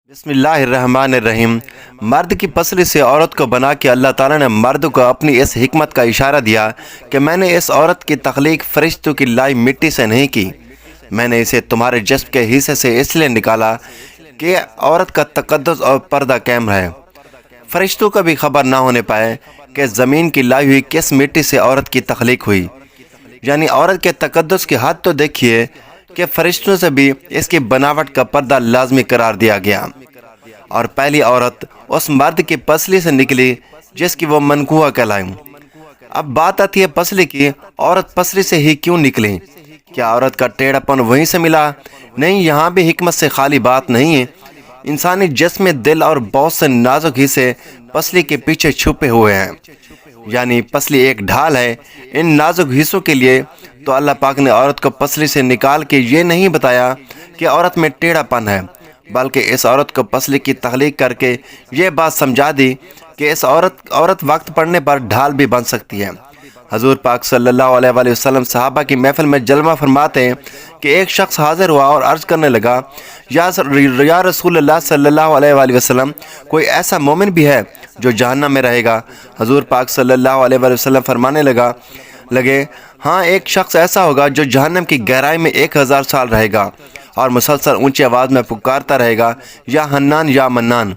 بسم اللہ الرحمن الرحیم۔ مرد کی پسلی سے عورت کو بنا کے اللہ تعالیٰ نے مرد کو اپنی اس حکمت کا اشارہ دیا کہ میں نے اس عورت کی تخلیق فرشتوں کی لائی مٹی سے نہیں کی، میں نے اسے تمہارے جسم کے حصے سے اس لیے نکالا کہ عورت کا تقدس اور پردہ قائم رہے۔ فرشتوں کو بھی خبر نہ ہونے پائے کہ زمین کی لائی ہوئی کس مٹی سے عورت کی تخلیق ہوئی، یعنی عورت کے تقدس کی حد تو دیکھیے کہ فرشتوں سے بھی اس کی بناوٹ کا پردہ لازمی قرار دیا گیا، اور پہلی عورت اس مرد کی پسلی سے نکلی جس کی وہ منقوہ کہلائیں۔ اب بات آتی ہے پسلی کی، عورت پسلی سے ہی کیوں نکلی؟ کیا عورت کا ٹیڑھا پن وہیں سے ملا؟ نہیں، یہاں بھی حکمت سے خالی بات نہیں ہے۔ انسانی جسم میں دل اور بہت سے نازک حصے پسلی کے پیچھے چھپے ہوئے ہیں، یعنی پسلی ایک ڈھال ہے ان نازک حصوں کے لیے۔ تو اللہ پاک نے عورت کو پسلی سے نکال کے یہ نہیں بتایا کہ عورت میں ٹیڑھا پن ہے، بلکہ اس عورت کو پسلی کی تخلیق کر کے یہ بات سمجھا دی کہ اس عورت وقت پڑنے پر ڈھال بھی بن سکتی ہے۔ حضور پاک صلی اللہ علیہ وآلہ وسلم صحابہ کی محفل میں جلوہ فرماتے ہیں کہ ایک شخص حاضر ہوا اور عرض کرنے لگا، یا رسول اللہ صلی اللہ علیہ وآلہ وسلم، کوئی ایسا مومن بھی ہے جو جہنم میں رہے گا؟ حضور پاک صلی اللہ علیہ وآلہ وسلم فرمانے لگے، ہاں، ایک شخص ایسا ہوگا جو جہنم کی گہرائی میں 1000 سال رہے گا اور مسلسل اونچی آواز میں پکارتا رہے گا، یا حنان یا منان۔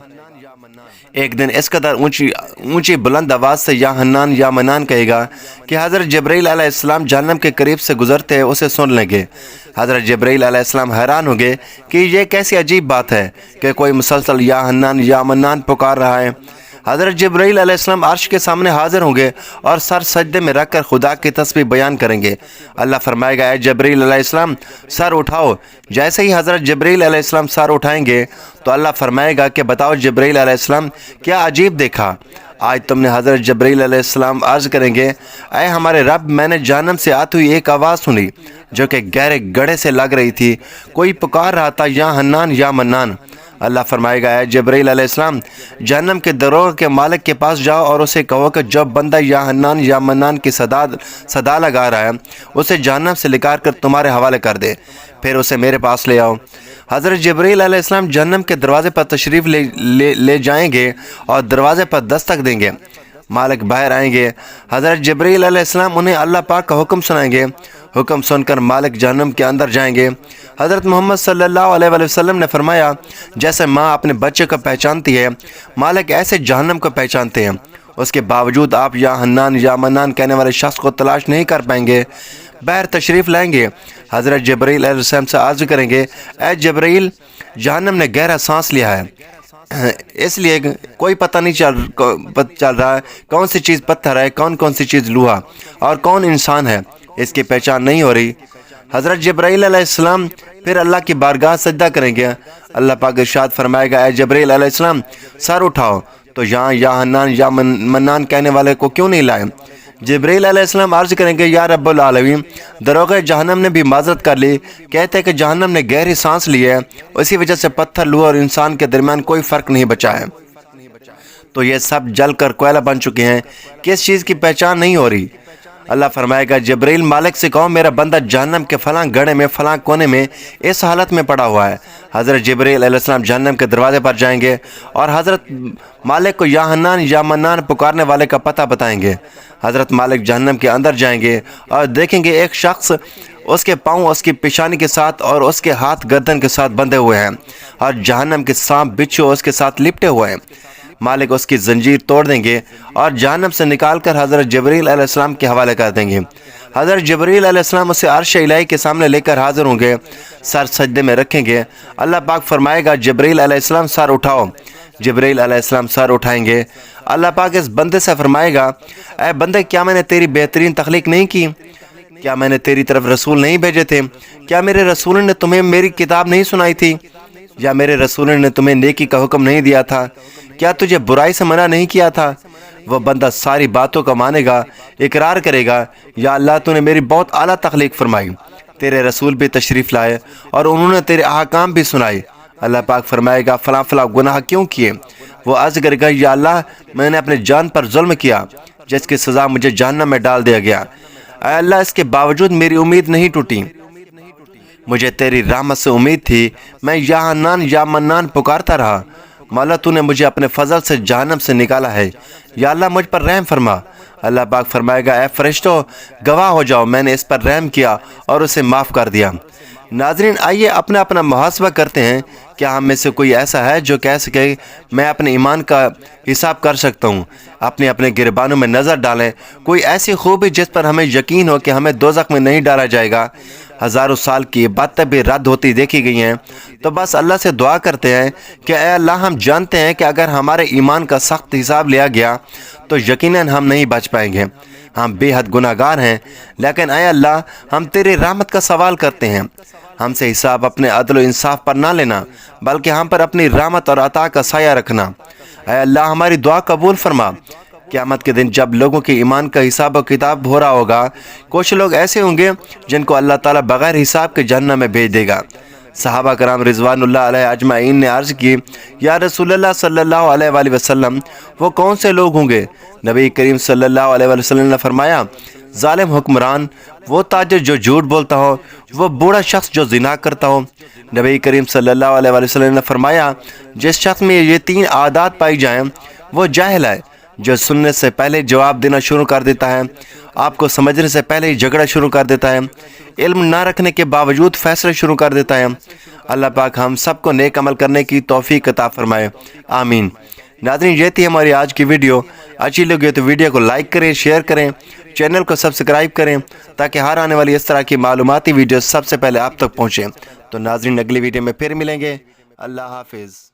ایک دن اس قدر اونچی بلند آواز سے یا حنان یا منان کہے گا کہ حضرت جبرائیل علیہ السلام جہنم کے قریب سے گزرتے اسے سن لیں گے۔ حضرت جبرائیل علیہ السلام حیران ہوں گے کہ یہ کیسی عجیب بات ہے کہ کوئی مسلسل یا حنان یا منان پکار رہا ہے۔ حضرت جبرائیل علیہ السلام عرش کے سامنے حاضر ہوں گے اور سر سجدے میں رکھ کر خدا کی تسبیح بیان کریں گے۔ اللہ فرمائے گا، اے جبرائیل علیہ السلام سر اٹھاؤ۔ جیسے ہی حضرت جبرائیل علیہ السلام سر اٹھائیں گے تو اللہ فرمائے گا کہ بتاؤ جبرائیل علیہ السلام، کیا عجیب دیکھا؟ آج تم نے حضرت جبرائیل علیہ السلام عرض کریں گے، اے ہمارے رب، میں نے جہنم سے آتی ہوئی ایک آواز سنی جو کہ گہرے گڑھے سے لگ رہی تھی، کوئی پکار رہا تھا یا حنان یا منان۔ اللہ فرمائے گا، اے جبرائیل علیہ السلام، جہنم کے دروغ کے مالک کے پاس جاؤ اور اسے کہو کہ جو بندہ یا حنان یا منان کی صدا لگا رہا ہے اسے جہنم سے نکال کر تمہارے حوالے کر دے، پھر اسے میرے پاس لے آؤ۔ حضرت جبرائیل علیہ السلام جہنم کے دروازے پر تشریف لے جائیں گے اور دروازے پر دستک دیں گے۔ مالک باہر آئیں گے، حضرت جبرائیل علیہ السلام انہیں اللہ پاک کا حکم سنائیں گے۔ حکم سن کر مالک جہنم کے اندر جائیں گے۔ حضرت محمد صلی اللہ علیہ وآلہ وسلم نے فرمایا، جیسے ماں اپنے بچے کو پہچانتی ہے، مالک ایسے جہنم کو پہچانتے ہیں۔ اس کے باوجود آپ یا حنان یا منان کہنے والے شخص کو تلاش نہیں کر پائیں گے۔ باہر تشریف لائیں گے، حضرت جبرائیل علیہ السلام سے عرض کریں گے، اے جبرائیل، جہنم نے گہرا سانس لیا ہے، اس لیے کوئی پتہ نہیں چل رہا ہے کون سی چیز پتھر ہے، کون سی چیز لوہا، اور کون انسان ہے، اس کی پہچان نہیں ہو رہی۔ حضرت جبرائیل علیہ السلام پھر اللہ کی بارگاہ سجدہ کریں گے۔ اللہ پاک ارشاد فرمائے گا، اے جبرائیل علیہ السلام سر اٹھاؤ۔ تو یہاں یا حنان یا منان کہنے والے کو کیوں نہیں لائے؟ جبرائیل علیہ السلام عرض کریں گے، یا رب العالمین، دروغ جہنم نے بھی معذرت کر لی، کہتے ہیں کہ جہنم نے گہری سانس لی ہے، اسی وجہ سے پتھر، لوہا اور انسان کے درمیان کوئی فرق نہیں بچا ہے۔ تو یہ سب جل کر کوئلہ بن چکے ہیں، کس چیز کی پہچان نہیں ہو رہی۔ اللہ فرمائے گا، جبرائیل مالک سے کہو میرا بندہ جہنم کے فلاں گڑھے میں فلاں کونے میں اس حالت میں پڑا ہوا ہے۔ حضرت جبرائیل علیہ السلام جہنم کے دروازے پر جائیں گے اور حضرت مالک کو یا حنان یا منان پکارنے والے کا پتہ بتائیں گے۔ حضرت مالک جہنم کے اندر جائیں گے اور دیکھیں گے ایک شخص، اس کے پاؤں اس کی پیشانی کے ساتھ اور اس کے ہاتھ گردن کے ساتھ بندھے ہوئے ہیں، اور جہنم کے سانپ بچھو اس کے ساتھ لپٹے ہوئے ہیں۔ مالک اس کی زنجیر توڑ دیں گے اور جہنم سے نکال کر حضرت جبرائیل علیہ السلام کے حوالے کر دیں گے۔ حضرت جبرائیل علیہ السلام اسے عرش الہی کے سامنے لے کر حاضر ہوں گے، سر سجدے میں رکھیں گے۔ اللہ پاک فرمائے گا، جبرائیل علیہ السلام سر اٹھاؤ۔ جبرائیل علیہ السلام سر اٹھائیں گے۔ اللہ پاک اس بندے سے فرمائے گا، اے بندے، کیا میں نے تیری بہترین تخلیق نہیں کی؟ کیا میں نے تیری طرف رسول نہیں بھیجے تھے؟ کیا میرے رسول نے تمہیں میری کتاب نہیں سنائی تھی؟ یا میرے رسول نے تمہیں نیکی کا حکم نہیں دیا تھا؟ کیا تجھے برائی سے منع نہیں کیا تھا؟ وہ بندہ ساری باتوں کا مانے گا، اقرار کرے گا، یا اللہ، تو نے میری بہت اعلیٰ تخلیق فرمائی، تیرے رسول بھی تشریف لائے اور انہوں نے تیرے احکام بھی سنائے۔ اللہ پاک فرمائے گا، فلاں فلاں گناہ کیوں کیے؟ وہ عرض کرے گا، یا اللہ، میں نے اپنے جان پر ظلم کیا جس کی سزا مجھے جہنم میں ڈال دیا گیا۔ اے اللہ، اس کے باوجود میری امید نہیں ٹوٹی۔ مجھے تیری رحمت سے امید تھی، میں یا حنان یا منان پکارتا رہا۔ مولا تو نے مجھے اپنے فضل سے جہنم سے نکالا ہے، یا اللہ مجھ پر رحم فرما۔ اللہ پاک فرمائے گا، اے فرشتوں گواہ ہو جاؤ، میں نے اس پر رحم کیا اور اسے معاف کر دیا۔ ناظرین، آئیے اپنا اپنا محاسبہ کرتے ہیں۔ کیا ہم میں سے کوئی ایسا ہے جو کہہ سکے میں اپنے ایمان کا حساب کر سکتا ہوں؟ اپنے اپنے گریبانوں میں نظر ڈالیں، کوئی ایسی خوبی جس پر ہمیں یقین ہو کہ ہمیں دوزخ میں نہیں ڈالا جائے گا۔ ہزاروں سال کی باتیں بھی رد ہوتی دیکھی گئی ہیں، تو بس اللہ سے دعا کرتے ہیں کہ اے اللہ، ہم جانتے ہیں کہ اگر ہمارے ایمان کا سخت حساب لیا گیا تو یقیناً ہم نہیں بچ پائیں گے، ہم بے حد گناہ گار ہیں۔ لیکن اے اللہ، ہم تیری رحمت کا سوال کرتے ہیں، ہم سے حساب اپنے عدل و انصاف پر نہ لینا، بلکہ ہم پر اپنی رحمت اور عطا کا سایہ رکھنا۔ اے اللہ، ہماری دعا قبول فرما۔ قیامت کے دن جب لوگوں کے ایمان کا حساب و کتاب ہو رہا ہوگا، کچھ لوگ ایسے ہوں گے جن کو اللہ تعالیٰ بغیر حساب کے جہنم میں بھیج دے گا۔ صحابہ کرام رضوان اللہ علیہ اجمعین نے عرض کی، یا رسول اللہ صلی اللہ علیہ وآلہ وسلم، وہ کون سے لوگ ہوں گے؟ نبی کریم صلی اللہ علیہ وآلہ وسلم نے فرمایا، ظالم حکمران، وہ تاجر جو جھوٹ بولتا ہو، وہ بوڑھا شخص جو زنا کرتا ہو۔ نبی کریم صلی اللہ علیہ وآلہ وسلم نے فرمایا، جس شخص میں یہ تین عادات پائی جائیں وہ جاہل ہے، جو سننے سے پہلے جواب دینا شروع کر دیتا ہے، آپ کو سمجھنے سے پہلے ہی جھگڑا شروع کر دیتا ہے، علم نہ رکھنے کے باوجود فیصلے شروع کر دیتا ہے۔ اللہ پاک ہم سب کو نیک عمل کرنے کی توفیق عطا فرمائے، آمین۔ ناظرین، یہ تھی ہماری آج کی ویڈیو۔ اچھی لگی تو ویڈیو کو لائک کریں، شیئر کریں، چینل کو سبسکرائب کریں تاکہ ہر آنے والی اس طرح کی معلوماتی ویڈیو سب سے پہلے آپ تک پہنچیں۔ تو ناظرین، اگلی ویڈیو میں پھر ملیں گے۔ اللہ حافظ۔